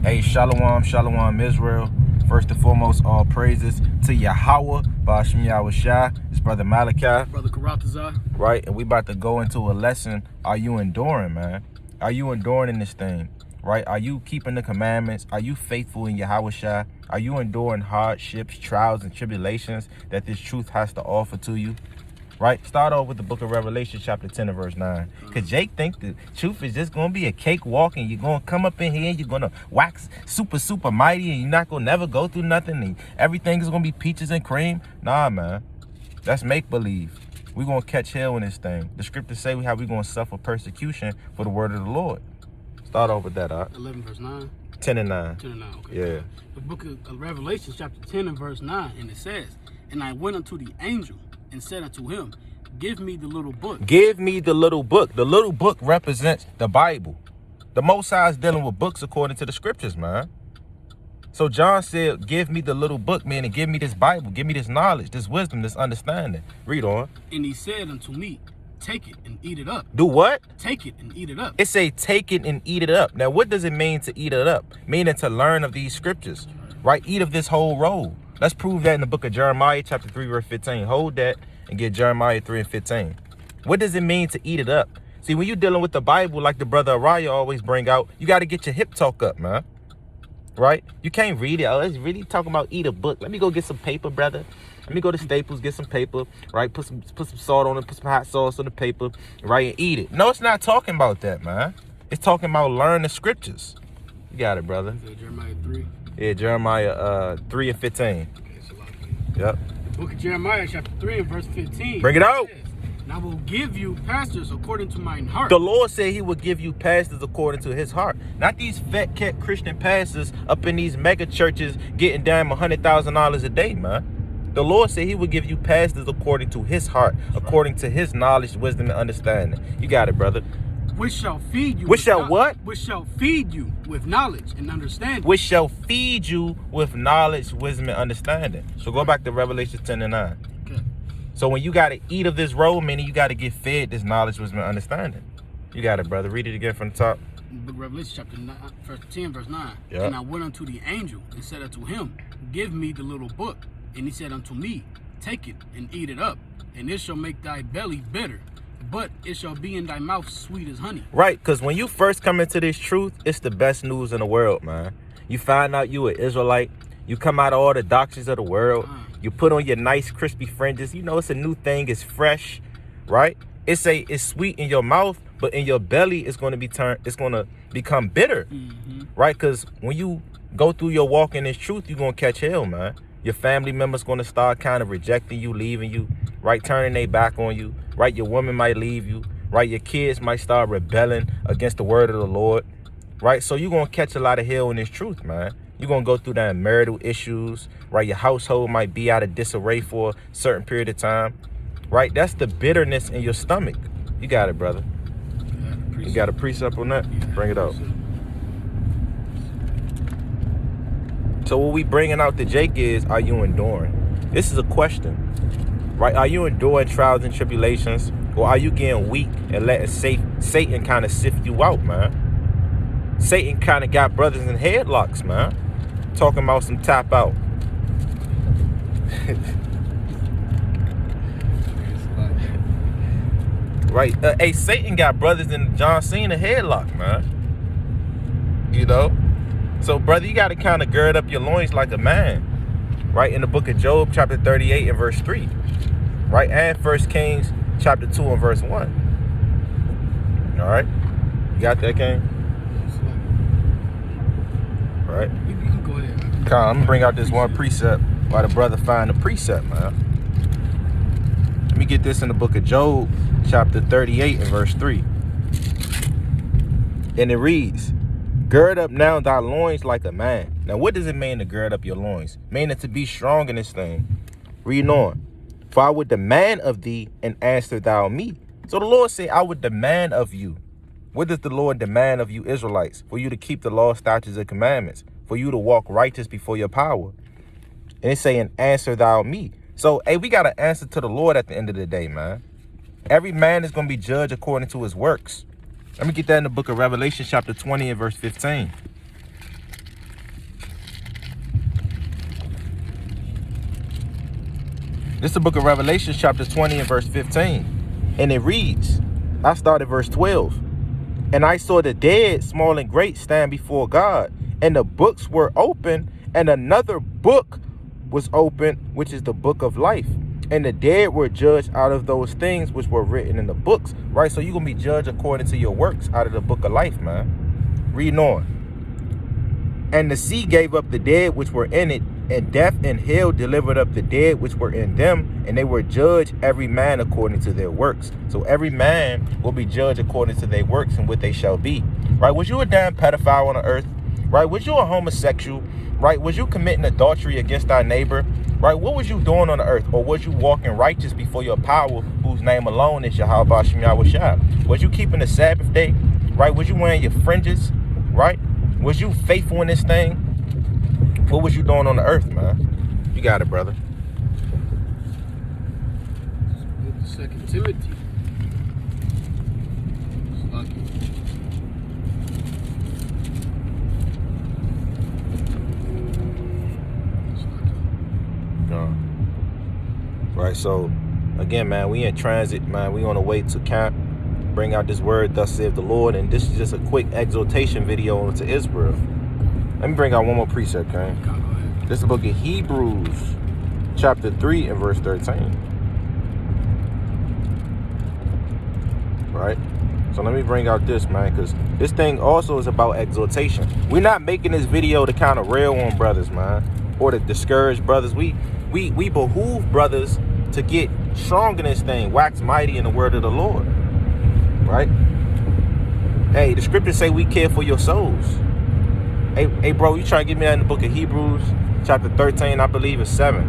Hey, Shalom, Shalom, Israel. First and foremost, all praises to Yahweh, Ba'ashem Yahweh Shai. It's Brother Malachi. Brother Karatazar. Right, and we about to go into a lesson. Are you enduring, man? Are you enduring in this thing? Right? Are you keeping the commandments? Are you faithful in Yahweh Shai? Are you enduring hardships, trials, and tribulations that this truth has to offer to you? Right? Start off with the book of Revelation, chapter 10 and verse 9. Because Jake think the truth is just going to be a cakewalk and you're going to come up in here and you're going to wax super mighty and you're not going to never go through nothing and everything is going to be peaches and cream. Nah, man. That's make-believe. We're going to catch hell in this thing. The scriptures say how we're going to suffer persecution for the word of the Lord. Start off with that, 11 verse 9. 10 and 9. 10 and 9, okay. Yeah. The book of Revelation, chapter 10 and verse 9, and it says, "And I went unto the angel and said unto him, Give me the little book." Give me the little book. The little book represents the Bible. The Most High is dealing with books according to the scriptures, man. So John said, give me the little book, man, and give me this Bible. Give me this knowledge, this wisdom, this understanding. Read on. And he said unto me, Take it and eat it up. Do what? Take it and eat it up. It say take it and eat it up. Now, what does it mean to eat it up? Meaning to learn of these scriptures, right? Eat of this whole roll. Let's prove that in the book of Jeremiah, chapter 3, verse 15. Hold that and get Jeremiah 3 and 15. What does it mean to eat it up? See, when you're dealing with the Bible, like the brother Araya always bring out, you got to get your hip talk up, man. Right? You can't read it. Oh, it's really talking about eat a book. Let me go get some paper, brother. Let me go to Staples, get some paper, right? Put some salt on it, put some hot sauce on the paper, right? And eat it. No, it's not talking about that, man. It's talking about learn the scriptures. You got it, brother. Jeremiah 3. Yeah, Jeremiah 3 and 15. Okay, so Yep. the book of Jeremiah, chapter 3 and verse 15. Bring it out. And I will give you pastors according to mine heart. The Lord said he would give you pastors according to his heart. Not these fat cat Christian pastors up in these mega churches getting down $100,000 a day, man. The Lord said he would give you pastors according to his heart, according to his knowledge, wisdom, and understanding. You got it, brother. Which shall feed you. Which shall what? Which shall feed you with knowledge and understanding. Which shall feed you with knowledge, wisdom, and understanding. So go back to Revelation 10 and 9. Okay. So when you got to eat of this roll, meaning you got to get fed this knowledge, wisdom, and understanding. You got it, brother. Read it again from the top. Book of Revelation, chapter 9, verse 10, verse 9. Yep. And I went unto the angel and said unto him, Give me the little book. And he said unto me, Take it and eat it up, and it shall make thy belly bitter, but it shall be in thy mouth sweet as honey. Right, because when you first come into this truth, it's the best news in the world, man. You find out you an Israelite. You come out of all the doctrines of the world. You put on your nice crispy fringes. You know it's a new thing. It's fresh, right? It's sweet in your mouth, but in your belly, it's going to become bitter, right? Because when you go through your walk in this truth, you're going to catch hell, man. Your family members going to start kind of rejecting you, leaving you, right? Turning their back on you, right? Your woman might leave you, right? Your kids might start rebelling against the word of the Lord, right? So you're going to catch a lot of hell in this truth, man. You're going to go through that marital issues, right? Your household might be out of disarray for a certain period of time, right? That's the bitterness in your stomach. You got it, brother. You got a precept on that? Bring it out. So what we bringing out to Jake is, are you enduring? This is a question, right? Are you enduring trials and tribulations, or are you getting weak and letting Satan kind of sift you out, man? Satan kind of got brothers in headlocks, man. Talking about some tap out. Right? Hey, Satan got brothers in John Cena headlock, man. You know? So, brother, you got to kind of gird up your loins like a man, right? In the book of Job, chapter 38 and verse 3, right? And 1 Kings, chapter 2 and verse 1. All right? You got that, King? All right? You can go ahead. I'm going to bring out this one precept while the brother find the precept, man. Let me get this in the book of Job, chapter 38 and verse 3. And it reads, Gird up now thy loins like a man. Now, what does it mean to gird up your loins? Meaning to be strong in this thing. Read on. For I would demand of thee, and answer thou me. So the Lord said, I would demand of you. What does the Lord demand of you Israelites? For you to keep the law, statutes, and commandments. For you to walk righteous before your power. And it's saying, answer thou me. So, hey, we got to answer to the Lord at the end of the day, man. Every man is going to be judged according to his works. Let me get that in the book of Revelation, chapter 20 and verse 15. This is the book of Revelation, chapter 20 and verse 15. And it reads, I started verse 12. And I saw the dead, small and great, stand before God. And the books were open, and another book was open, which is the book of life. And the dead were judged out of those things which were written in the books. Right? So you're going to be judged according to your works out of the book of life, man. Reading on. And the sea gave up the dead which were in it, and death and hell delivered up the dead which were in them, and they were judged every man according to their works. So every man will be judged according to their works and what they shall be. Right? Was you a damn pedophile on the earth? Right? Was you a homosexual? Right? Was you committing adultery against our neighbor? Right? What was you doing on the earth? Or was you walking righteous before your power, whose name alone is Yahweh Shem Yahweh Shah? Was you keeping the Sabbath day? Right? Was you wearing your fringes? Right? Was you faithful in this thing? What was you doing on the earth, man? You got it, brother. 2 Timothy. It's lucky. Right, so again, man, we in transit, man. We on the way to camp. Bring out this word, thus saith the Lord. And this is just a quick exhortation video to Israel. Let me bring out one more precept, okay? This is the book of Hebrews, chapter 3 and verse 13. Right? So let me bring out this, man, because this thing also is about exhortation. We're not making this video to kind of rail on brothers, man, or to discourage brothers. We behoove brothers to get strong in this thing, wax mighty in the word of the Lord. Right? Hey, the scriptures say we care for your souls. Hey, bro, you try to get me that in the book of Hebrews, chapter 13, I believe it's 7.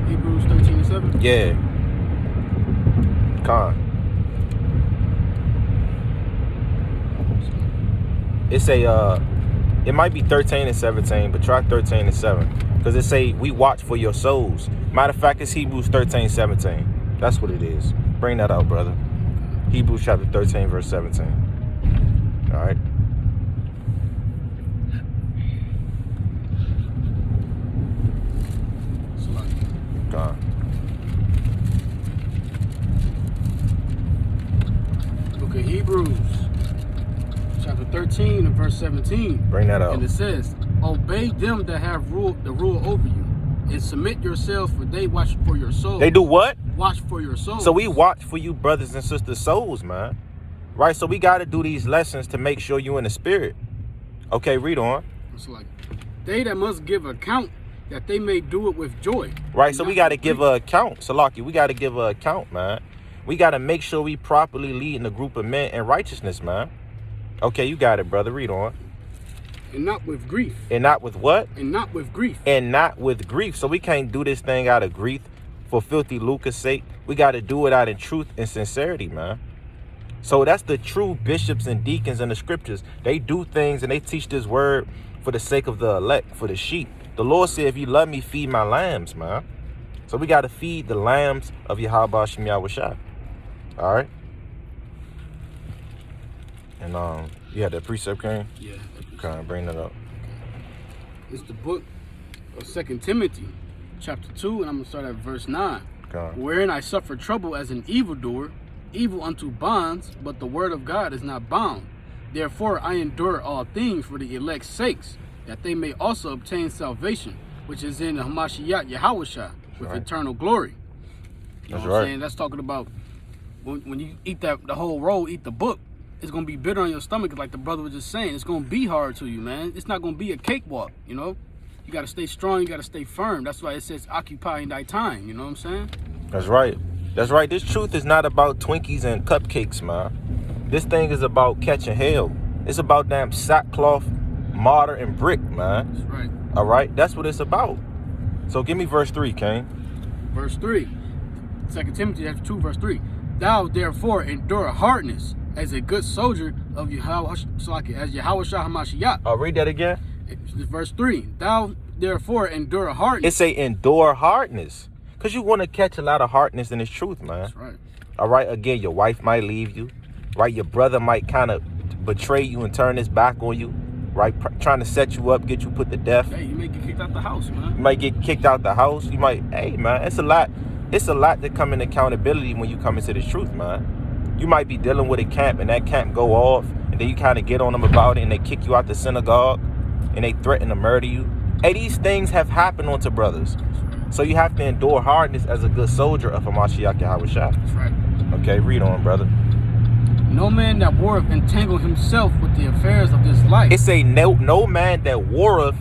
Hebrews 13 and 7? Yeah. It's it might be 13 and 17, but try 13 and 7. Because it say, we watch for your souls. Matter of fact, it's Hebrews 13, 17. That's what it is. Bring that out, brother. Hebrews chapter 13, verse 17. All right. God. Book of Hebrews, chapter 13 and verse 17. Bring that out. And it says, obey them that have the rule over you, and submit yourselves, for they watch for your souls. They do what? Watch for your souls. So we watch for you, brothers and sisters' souls, man. Right? So we got to do these lessons to make sure you in the spirit. Okay, read on. It's like, they that must give account, that they may do it with joy. Right, so we got to give an account, Salaki. We got to give an account, man. We got to make sure we properly lead in a group of men in righteousness, man. Okay, you got it, brother. Read on. And not with grief. And not with what? And not with grief. And not with grief. So we can't do this thing out of grief for filthy lucre's sake. We got to do it out in truth and sincerity, man. So that's the true bishops and deacons in the scriptures. They do things and they teach this word for the sake of the elect, for the sheep. The Lord said, if you love me, feed my lambs, man. So we got to feed the lambs of Yahweh Shem Yahweh Shah. All right? And you had that precept, King? Yeah. Okay, bring that up. It's the book of 2 Timothy, chapter 2, and I'm going to start at verse 9. Okay. Wherein I suffer trouble as an evildoer, evil unto bonds, but the word of God is not bound. Therefore I endure all things for the elect's sakes, that they may also obtain salvation, which is in Hamashiach Yahushua, with eternal glory. You know what I'm saying? That's talking about when you eat the whole roll, eat the book, it's going to be bitter on your stomach, like the brother was just saying. It's going to be hard to you, man. It's not going to be a cakewalk, you know? You got to stay strong. You got to stay firm. That's why it says occupying thy time. You know what I'm saying? That's right. That's right. This truth is not about Twinkies and cupcakes, man. This thing is about catching hell. It's about damn sackcloth, mortar, and brick, man. That's right. All right? That's what it's about. So give me verse 3, King. Verse 3. 2 Timothy chapter 2, verse 3. Thou therefore endure hardness as a good soldier of Yahweh, as Yahweh Shah Hamashiach. Read that again. Verse 3. Thou therefore endure hardness. It say endure hardness. Because you want to catch a lot of hardness in this truth, man. That's right. All right? Again, your wife might leave you. Right? Your brother might kind of betray you and turn his back on you. right? Trying to set you up, get you put to death. Hey, you may get kicked out the house, man. You might get kicked out the house. You might, hey, man, it's a lot that come in accountability when you come into this truth, man. You might be dealing with a camp and that camp go off and then you kind of get on them about it and they kick you out the synagogue and they threaten to murder you. Hey, these things have happened unto brothers. So you have to endure hardness as a good soldier of Hamashiach Yahushua. That's right. Okay, read on, brother. No man that warreth entangle himself with the affairs of this life. It say no man that warreth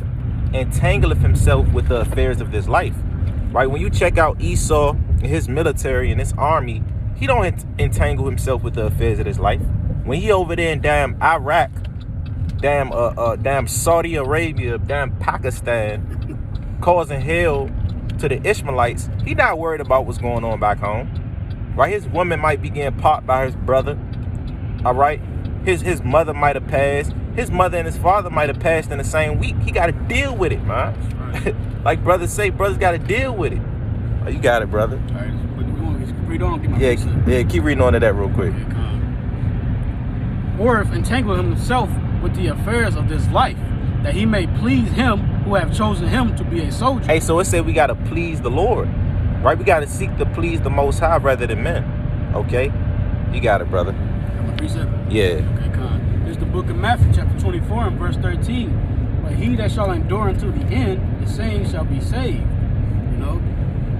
entangleth himself with the affairs of this life. Right? When you check out Esau and his military and his army, he don't entangle himself with the affairs of this life. When he over there in damn Iraq, damn Saudi Arabia, damn Pakistan, causing hell to the Ishmaelites, he not worried about what's going on back home. Right? His woman might be getting popped by his brother. All right? His mother might have passed. His mother and his father might have passed in the same week. He got to deal with it, man. Right. Like brothers say, brothers got to deal with it. Oh, you got it, brother. All right, but we want to read on. Get my yeah, keep reading on to that real quick. Warreth entangle himself with the affairs of this life, that he may please him who have chosen him to be a soldier. Hey, so it said we got to please the Lord, right? We got to seek to please the Most High rather than men. Okay? You got it, brother. Got my precept? Yeah. Okay, con. There's the book of Matthew, chapter 24, and verse 13. But he that shall endure until the end, the same shall be saved. You know?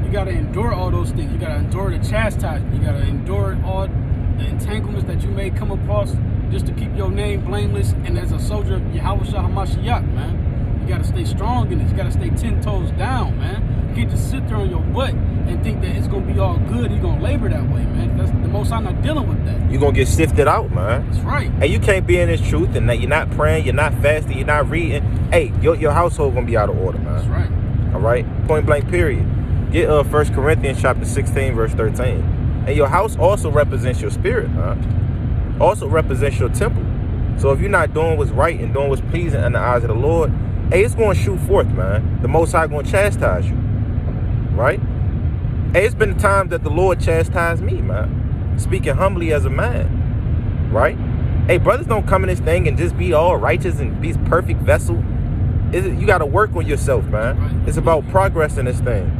You got to endure all those things. You got to endure the chastisement. You got to endure all the entanglements that you may come across just to keep your name blameless and as a soldier of Yahushua HaMashiach, man. You got to stay strong in this. You got to stay 10 toes down, man. You can't just sit there on your butt and think that it's going to be all good. You're going to labor that way, man. That's the Most High not dealing with that. You're going to get sifted out, man. That's right. Hey, you can't be in this truth and that you're not praying, you're not fasting, you're not reading. Hey, your household going to be out of order, man. That's right. All right? Point blank, period. Get 1 Corinthians chapter 16, verse 13. And your house also represents your spirit, man. Also represents your temple. So if you're not doing what's right and doing what's pleasing in the eyes of the Lord, hey, it's going to shoot forth, man. The Most High going to chastise you, right? Hey, it's been times that the Lord chastised me, man. Speaking humbly as a man, right? Hey, brothers don't come in this thing and just be all righteous and be perfect vessel. You got to work on yourself, man. Right. It's about progress in this thing.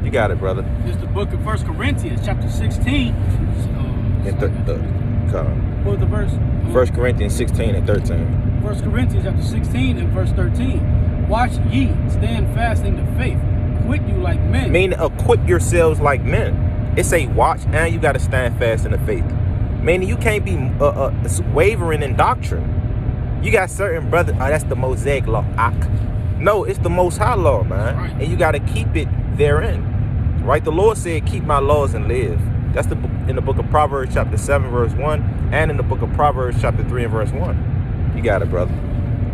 You got it, brother. It's the book of 1 Corinthians, chapter 16. What was the verse? 1 Corinthians 16 and 13. 1 Corinthians chapter 16 and verse 13. Watch ye, stand fast in the faith, quit you like men. Meaning equip yourselves like men. It say watch and you got to stand fast in the faith. Meaning you can't be wavering in doctrine. You got certain brothers, that's the Mosaic law. No, it's the Most High law, man. Right. And you got to keep it therein. Right? The Lord said, keep my laws and live. That's in the book of Proverbs chapter 7 verse 1 and in the book of Proverbs chapter 3 and verse 1. You got it, brother.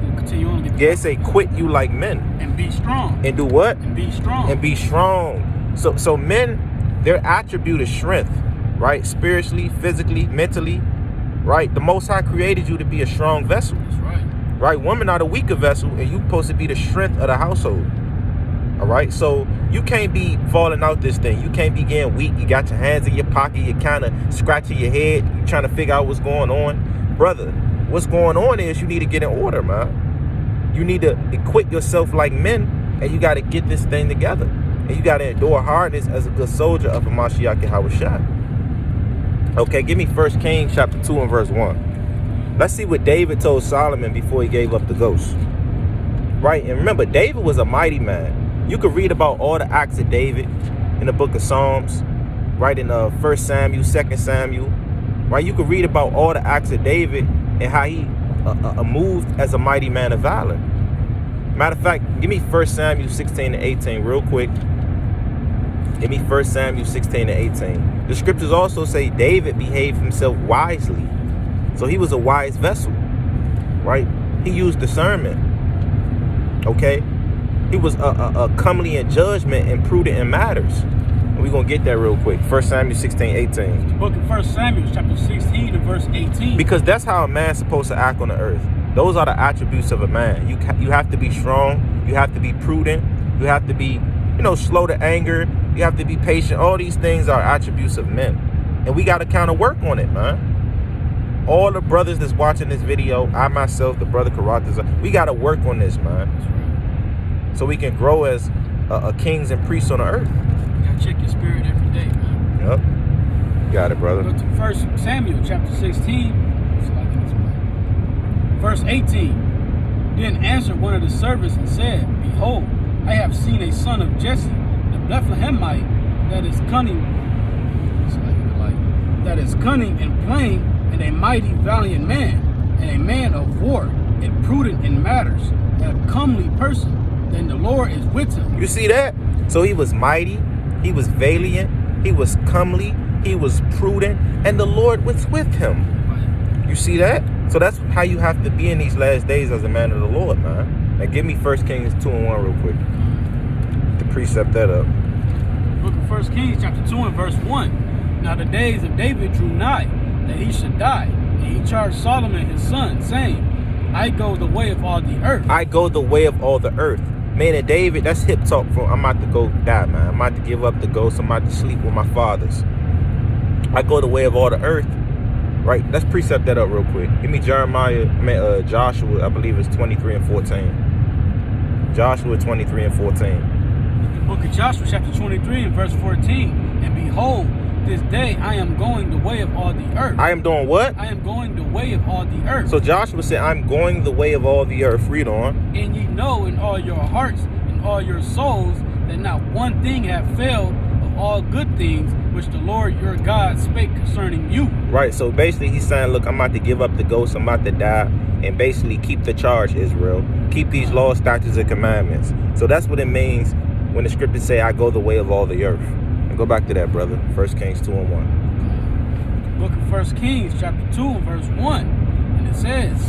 We'll continue on. Yeah, it say quit you like men. And be strong. And do what? And be strong. And be strong. So men, their attribute is strength, right? Spiritually, physically, mentally, right? The Most High created you to be a strong vessel. That's right. Right? Women are the weaker vessel and you supposed to be the strength of the household. All right, so you can't be falling out this thing. You can't be getting weak. You got your hands in your pocket. You're kind of scratching your head. You're trying to figure out what's going on. Brother, what's going on is you need to get in order, man. You need to equip yourself like men, and you got to get this thing together. And you got to endure hardness as a good soldier of Hamashiach Yahushua. Okay, give me 1 Kings chapter 2 and verse 1. Let's see what David told Solomon before he gave up the ghost. Right, and remember, David was a mighty man. You could read about all the acts of David in the book of Psalms, right, in 1 Samuel, 2 Samuel, right? You could read about all the acts of David and how he moved as a mighty man of valor. Matter of fact, give me 1 Samuel 16 and 18 real quick. Give me 1 Samuel 16 and 18. The scriptures also say David behaved himself wisely. So he was a wise vessel, right? He used discernment, okay? He was a comely in judgment and prudent in matters. And we're going to get that real quick. 1 Samuel 16, 18. The book of 1 Samuel, chapter 16 and verse 18. Because that's how a man's supposed to act on the earth. Those are the attributes of a man. You have to be strong. You have to be prudent. You have to be, slow to anger. You have to be patient. All these things are attributes of men. And we got to kind of work on it, man. all the brothers that's watching this video, I myself, the brother Karatas, we got to work on this, man. That's right. So we can grow as a kings and priests on the earth. You gotta check your spirit every day, man. Yep. Got it, brother. Go to 1 Samuel chapter 16. Verse 18. Then answered one of the servants and said, Behold, I have seen a son of Jesse, the Bethlehemite, that is cunning. That is cunning and plain, and a mighty valiant man, and a man of war, and prudent in matters, and a comely person. Then the Lord is with him. You see that? So he was mighty, he was valiant, he was comely, he was prudent, and the Lord was with him. You see that? So that's how you have to be in these last days as a man of the Lord, man. Now give me 1 Kings 2:1 real quick. To precept that up. Book of 1 Kings chapter 2 and verse 1. Now the days of David drew nigh, that he should die. And he charged Solomon his son, saying, I go the way of all the earth. I go the way of all the earth. Man, and David, that's hip talk for I'm about to go die, man. I'm about to give up the ghost. I'm about to sleep with my fathers. I go the way of all the earth. Right, let's precept that up real quick. Give me Joshua, I believe it's 23 and 14. Joshua 23 and 14. The book of Joshua chapter 23 and verse 14. And behold, this day I am going the way of all the earth. I am doing what? I am going the way of all the earth. So Joshua said, I'm going the way of all the earth. Read on. And ye know in all your hearts and all your souls that not one thing hath failed of all good things which the Lord your God spake concerning you. Right, so basically he's saying, look, I'm about to give up the ghost, I'm about to die, and basically keep the charge, Israel. Keep these laws, statutes, and commandments. So that's what it means when the scriptures say, I go the way of all the earth. And go back to that, brother. 1 Kings 2 and 1. Book of 1 Kings chapter 2 and verse 1. And it says,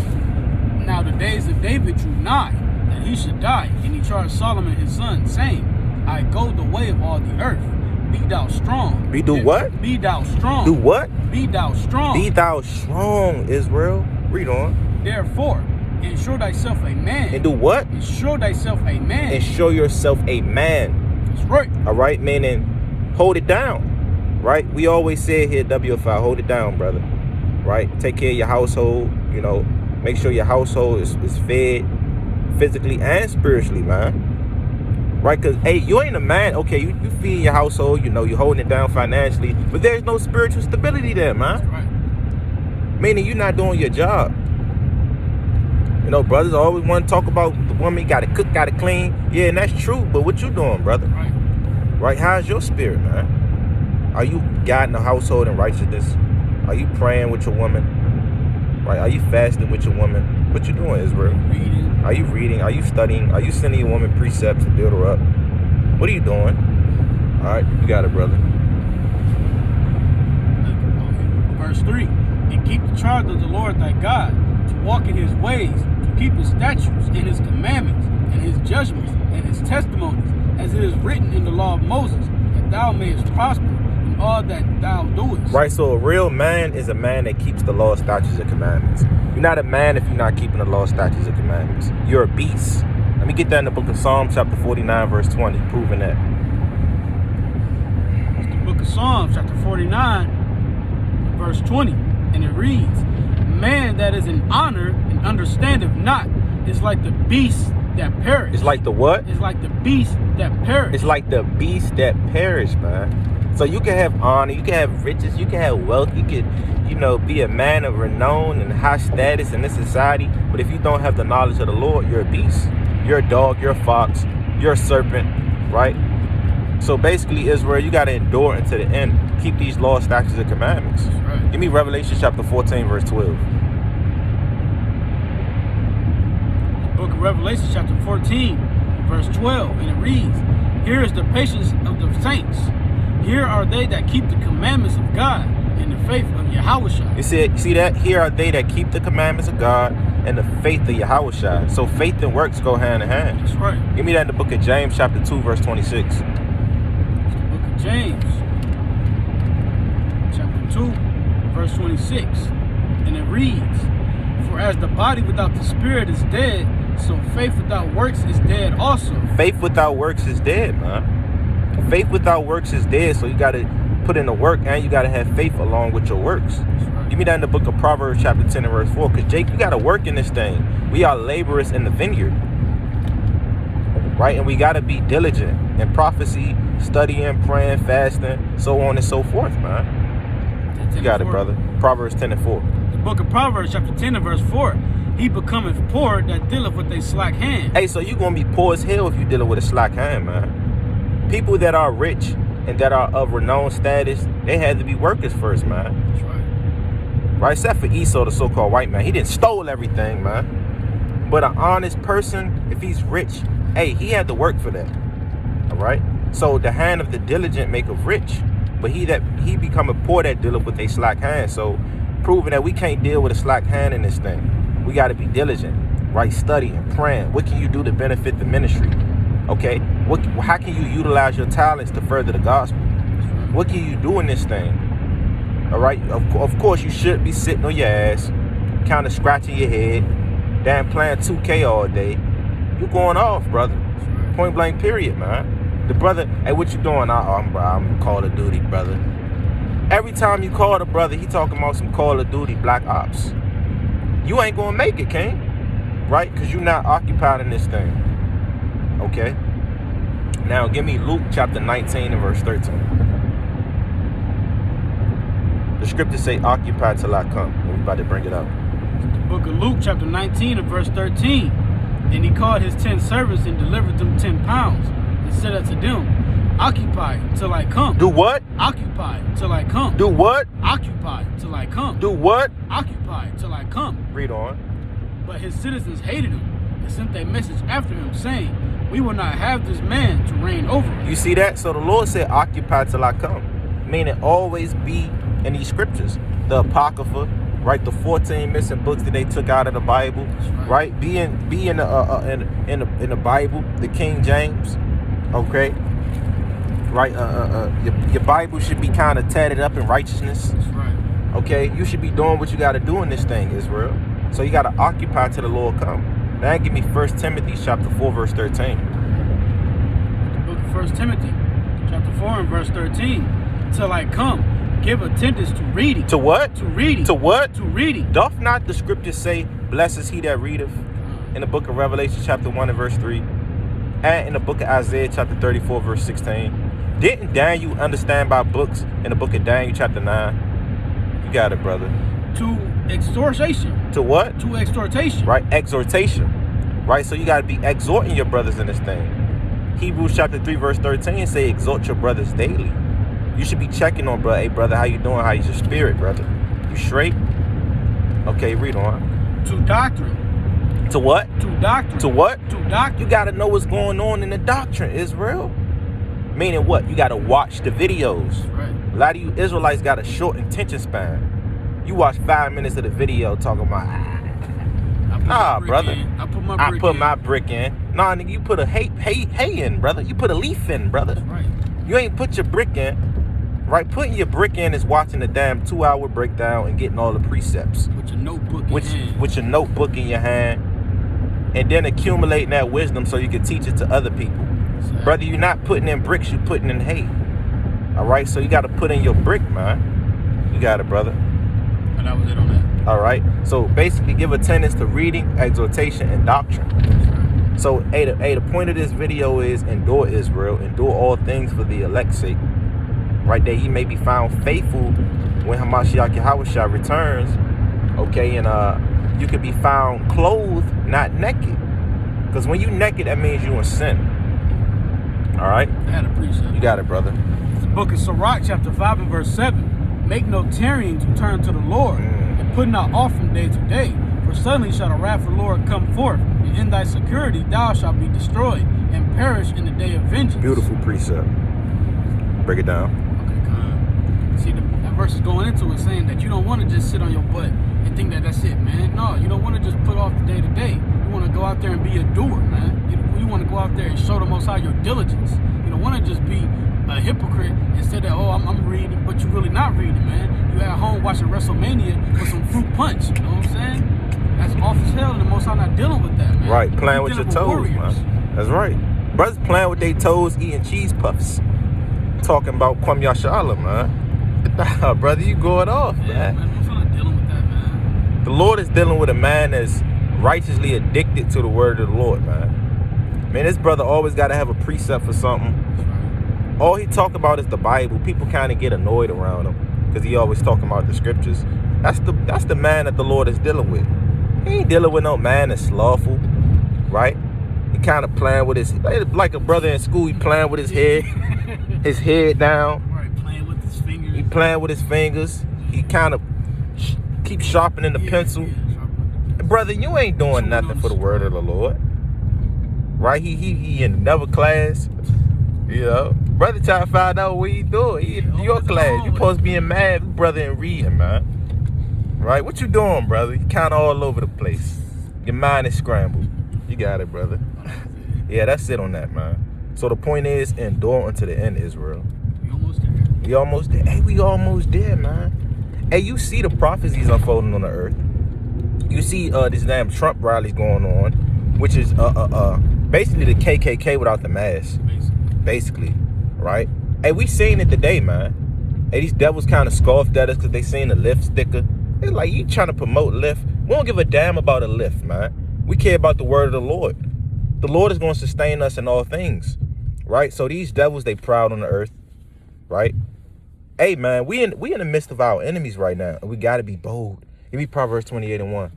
Now the days of David drew nigh, that he should die. And he charged Solomon his son, saying, I go the way of all the earth. Be thou strong. Be do what? Be thou strong. Do what? Be thou strong. Be thou strong, Israel. Read on. Therefore, ensure thyself a man. And do what? Ensure thyself a man. And show yourself a man. That's right. All right, meaning hold it down. Right? We always say here at WFI, hold it down, brother. Right? Take care of your household. You know, make sure your household is fed physically and spiritually, man. Right, because, hey, you ain't a man. Okay, you feed your household, you know, you're holding it down financially, but there's no spiritual stability there, man. That's right. Meaning you're not doing your job. You know, brothers always want to talk about the woman, got to cook, got to clean. Yeah, and that's true, but what you doing, brother? Right. Right, how's your spirit, man? Are you guiding the household in righteousness? Are you praying with your woman? Right, are you fasting with your woman? What you doing, Israel? Reading. Are you reading? Are you studying? Are you sending your woman precepts to build her up? What are you doing? All right, you got it, brother. Verse 3. And keep the charge of the Lord thy God, to walk in his ways, to keep his statutes and his commandments, and his judgments, and his testimonies, as it is written in the law of Moses, that thou mayest prosper in all that thou doest. Right, so a real man is a man that keeps the law, statutes, and commandments. You're not a man if you're not keeping the law, statutes, and commandments. You're a beast. Let me get that in the book of Psalms, chapter 49, verse 20, proving that. It's the book of Psalms, chapter 49, verse 20, and it reads, Man that is in honor and understandeth not is like the beast that perish. It's like the what? It's like the beast that perish. It's like the beast that perish, man. So you can have honor, you can have riches, you can have wealth, you can, you know, be a man of renown and high status in this society. But if you don't have the knowledge of the Lord, you're a beast. You're a dog, you're a fox, you're a serpent, right? So basically, Israel, you got to endure until the end. Keep these laws, statutes, and commandments. Right. Give me Revelation chapter 14, verse 12. The book of Revelation, chapter 14, verse 12, and it reads, Here is the patience of the saints. Here are they that keep the commandments of God and the faith of Yahushua. You see that? Here are they that keep the commandments of God and the faith of Yahushua. So faith and works go hand in hand. That's right. Give me that in the book of James, chapter 2, verse 26. It's the book of James, chapter 2, verse 26. And it reads, For as the body without the spirit is dead, so faith without works is dead also. Faith without works is dead, man. Faith without works is dead, so you got to put in the work and you got to have faith along with your works. That's right. Right. Give me that in the book of Proverbs chapter 10 and verse 4. Because, Jake, you got to work in this thing. We are laborers in the vineyard. Right? And we got to be diligent in prophecy, studying, praying, fasting, so on and so forth, man. You got it, brother. Proverbs 10 and 4. The book of Proverbs chapter 10 and verse 4. He becometh poor that dealeth with a slack hand. Hey, so you going to be poor as hell if you dealing with a slack hand, man. People that are rich and that are of renowned status, they had to be workers first, man. That's right. Right? Except for Esau, the so-called white man. He didn't stole everything, man. But an honest person, if he's rich, hey, he had to work for that. All right? So the hand of the diligent maketh rich. But he become a poor that dealeth with a slack hand. So proving that we can't deal with a slack hand in this thing. We got to be diligent, right? Studying, praying. What can you do to benefit the ministry? Okay? How can you utilize your talents to further the gospel? What can you do in this thing? All right? Of course, you should be sitting on your ass, kind of scratching your head, damn playing 2K all day. You going off, brother. Point blank period, man. The brother, hey, what you doing? I'm Call of Duty, brother. Every time you call the brother, he talking about some Call of Duty Black Ops. You ain't gonna make it, King. Right? Because you're not occupied in this thing. Okay? Now, give me Luke chapter 19 and verse 13. The scriptures say, occupy till I come. And we about to bring it up. The book of Luke chapter 19 and verse 13. And he called his 10 servants and delivered them 10 pounds. And said unto them, occupy till I come. Do what? Occupy till I come. Do what? Occupy till I come. Do what? Occupy till I come. Read on. But his citizens hated him and sent a message after him, saying, we will not have this man to reign over us. You see that? So the Lord said, occupy till I come. Meaning always be in these scriptures. The Apocrypha, right? The 14 missing books that they took out of the Bible, right? Be in the Bible, the King James, okay? Right? Your Bible should be kind of tatted up in righteousness. That's right. Okay? You should be doing what you got to do in this thing, Israel. So you got to occupy till the Lord come. Now give me 1 Timothy chapter 4, verse 13. The book of 1 Timothy chapter 4 and verse 13. Till I come, give attendance to reading. To what? To reading. To what? To reading. Doth not the scriptures say, blessed is he that readeth? In the book of Revelation chapter 1 and verse 3. And in the book of Isaiah chapter 34 verse 16. Didn't Daniel understand by books in the book of Daniel chapter 9? You got it, brother. To exhortation. To what? To exhortation. Right, exhortation. Right, so you got to be exhorting your brothers in this thing. Hebrews chapter 3 verse 13 say exhort your brothers daily. You should be checking on, brother. Hey, brother, how you doing? How's your spirit, brother? You straight? Okay, read on. To doctrine. To what? To doctrine. To what? To doctrine. You got to know what's going on in the doctrine, Israel. Meaning what? You got to watch the videos. Right. A lot of you Israelites got a short attention span. You watch 5 minutes of the video talking about, nah, brother. I put my brick in. Nah, nigga, you put a hay in, brother. You put a leaf in, brother. Right. You ain't put your brick in. Right? Putting your brick in is watching the damn 2-hour breakdown and getting all the precepts. With your notebook in hand. With your notebook in your hand. And then accumulating that wisdom so you can teach it to other people. Exactly. Brother, you're not putting in bricks, you're putting in hay. All right? So you got to put in your brick, man. You got it, brother. And that was it on that. All right? So basically give attendance to reading, exhortation, and doctrine. Right. So, the point of this video is endure Israel, endure all things for the elect's sake. Right there, ye may be found faithful when Hamashiach Yahushua returns. Okay, and you could be found clothed, not naked. Because when you naked, that means you in sin. All right? I had a precept. You got it, brother. The book of Sirach, chapter 5 and verse 7. Make no tarrying to turn to the Lord, and put not off from day to day. For suddenly shall the wrath of the Lord come forth, and in thy security thou shalt be destroyed, and perish in the day of vengeance. Beautiful precept. Break it down. Okay, come. See, that verse is going into it saying that you don't want to just sit on your butt and think that that's it, man. No, you don't want to just put off the day to day. You want to go out there and be a doer, man. You want to go out there and show the Most High your diligence. You don't want to just be a hypocrite and say that, oh, I'm reading, but you're really not reading, man. You at home watching WrestleMania with some fruit punch, you know what I'm saying? That's off as hell, and the Most High not dealing with that, man. Right, playing with your toes, warriors. man. That's right. Brothers playing with their toes, eating cheese puffs. Talking about Kwam Yashala, man. Nah, brother, you going off, Yeah, man. I'm trying to deal The Lord is dealing with a man that's righteously addicted to the word of the Lord, man. Man, this brother always got to have a precept for something. All he talk about is the Bible. People kind of get annoyed around him because he always talking about the scriptures. That's the man that the Lord is dealing with. He ain't dealing with no man that's slothful, right? He kind of playing with his, like a brother in school, he playing with his head down. Right, playing with his fingers. He playing with his fingers. He kind of keep sharpening the pencil. Brother, you ain't doing nothing for the word of the Lord. Right? He in another class. You know? Brother trying to find out what he doing. He in your class. You supposed to be in math, brother, and reading, man. Right? What you doing, brother? You kind of all over the place. Your mind is scrambled. You got it, brother. Yeah, that's it on that, man. So the point is, endure unto the end, Israel. We almost there. We almost there. Hey, we almost there, man. Hey, you see the prophecies unfolding on the earth. You see this damn Trump rallies going on, which is basically the KKK without the mask. Basically, right? Hey, we seen it today, man. Hey, these devils kind of scoffed at us because they seen the Lyft sticker. They're like, you trying to promote Lyft? We don't give a damn about a Lyft, man. We care about the word of the Lord. The Lord is going to sustain us in all things, right? So these devils, they proud on the earth, right? Hey, man, we in the midst of our enemies right now, and we got to be bold. Give me Proverbs 28:1.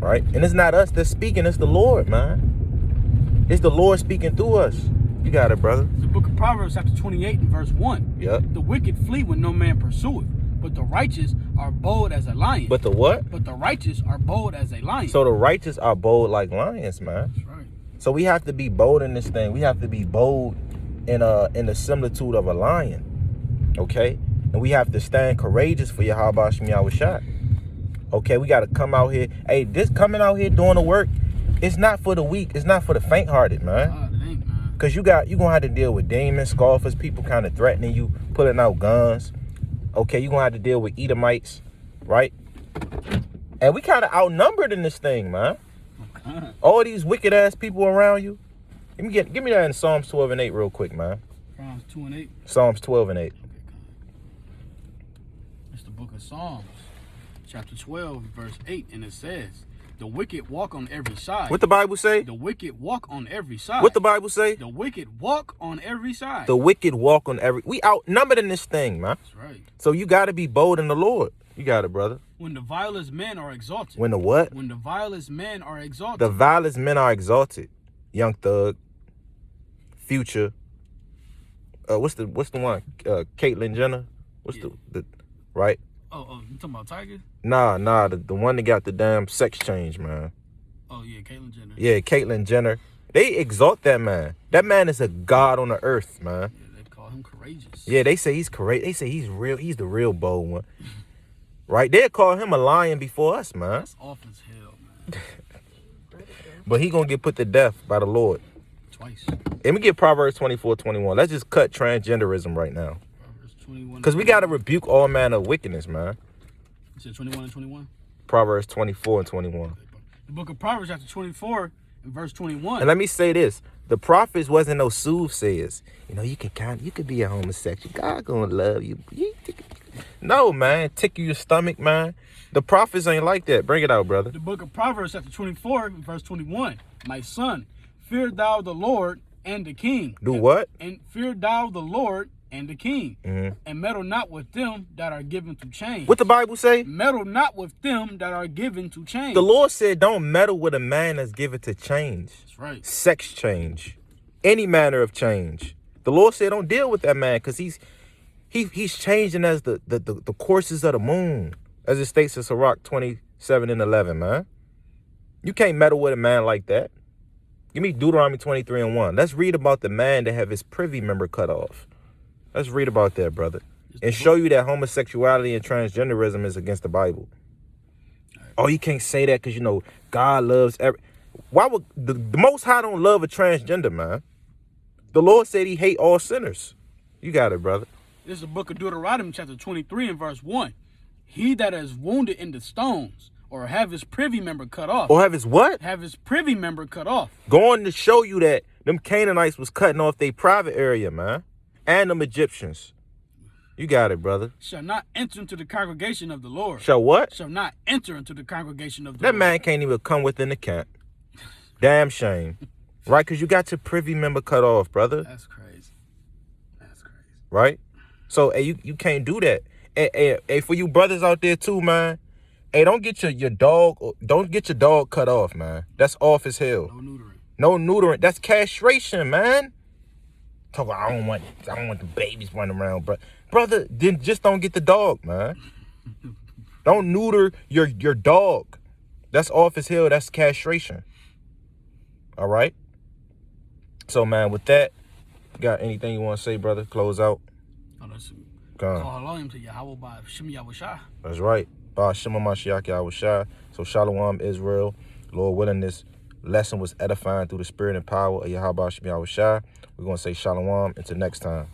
Right? And it's not us that's speaking, it's the Lord, man. It's the Lord speaking through us. You got it, brother. The book of Proverbs, chapter 28 and verse 1. Yep. The wicked flee when no man pursueth, but the righteous are bold as a lion. But the what? But the righteous are bold as a lion. So the righteous are bold like lions, man. That's right. So we have to be bold in this thing. We have to be bold in the similitude of a lion. Okay? And we have to stand courageous for Yahweh Shem Yahushua. Okay, we got to come out here. Hey, this coming out here doing the work, it's not for the weak. It's not for the faint-hearted, man. It ain't, man. Because you going to have to deal with demons, scoffers, people kind of threatening you, pulling out guns. Okay, you're going to have to deal with Edomites, right? And we kind of outnumbered in this thing, man. Okay. All these wicked-ass people around you. Give me that in Psalms 12 and 8 real quick, man. Psalms 2 and 8. Psalms 12 and 8. Okay, it's the book of Psalms, chapter 12, verse 8, and it says, the wicked walk on every side. What the Bible say? The wicked walk on every side. What the Bible say? The wicked walk on every side. The wicked walk on every... We outnumbered in this thing, man. That's right. So you got to be bold in the Lord. You got it, brother. When the vilest men are exalted. When the what? When the vilest men are exalted. The vilest men are exalted. Young Thug, Future. What's the one? Caitlyn Jenner. What's the right? Oh, you talking about Tiger? Nah, the one that got the damn sex change, man. Oh yeah, Caitlyn Jenner. Yeah, Caitlyn Jenner. They exalt that man. That man is a god on the earth, man. Yeah, they call him courageous. Yeah, they say he's courageous. They say he's real. He's the real bold one. Right? They'll call him a lion before us, man. That's off as hell, man. But he gonna get put to death by the Lord. Twice. Let me get Proverbs 24:21. Let's just cut transgenderism right now. Proverbs 21. Because we got to rebuke all manner of wickedness, man. You said 21 and 21? Proverbs 24 and 21. The book of Proverbs, chapter 24, and verse 21. And let me say this. The prophets wasn't no soothsayers. You know, you could be a homosexual. God gonna love you. No, man. Tickle your stomach, man. The prophets ain't like that. Bring it out, brother. The book of Proverbs, chapter 24, and verse 21. My son, fear thou the Lord and the king. Do what? And fear thou the Lord and the king. Mm-hmm. And meddle not with them that are given to change. What the Bible say? Meddle not with them that are given to change. The Lord said don't meddle with a man that's given to change. That's right. Sex change. Any manner of change. The Lord said don't deal with that man because he's changing as the courses of the moon. As it states in Sirach 27 and 11, man. You can't meddle with a man like that. Give me Deuteronomy 23 and 1. Let's read about the man that have his privy member cut off. Let's read about that, brother. And show you that homosexuality and transgenderism is against the Bible. Oh, you can't say that because, you know, God loves Why would the Most High don't love a transgender, man? The Lord said he hate all sinners. You got it, brother. This is the book of Deuteronomy, chapter 23 and verse 1. He that is wounded in the stones, or have his privy member cut off. Or have his what? Have his privy member cut off. Going to show you that them Canaanites was cutting off their private area, man. And them Egyptians. You got it, brother. Shall not enter into the congregation of the Lord. Shall what? Shall not enter into the congregation of the That Lord. man can't even come within the camp. Damn shame. Right? Because you got your privy member cut off, brother. That's crazy. That's crazy. Right? So, hey, you can't do that. Hey, for you brothers out there too, man. Hey, don't get your dog cut off, man. That's off as hell. No neutering. No neutering. That's castration, man. Talk about, I don't want the babies running around, bro. Brother, then just don't get the dog, man. Don't neuter your dog. That's off as hell. That's castration. All right? So, man, with that, got anything you want to say, brother? Close out. Oh, that's Come. call him to Yahweh by Shem Yahushua. That's right. Ba Shema Mashiach Yahushua. So, Shalom, Israel. Lord willing, this lesson was edifying through the spirit and power of Yahweh Shem Yahushua. We're going to say Shalom until next time.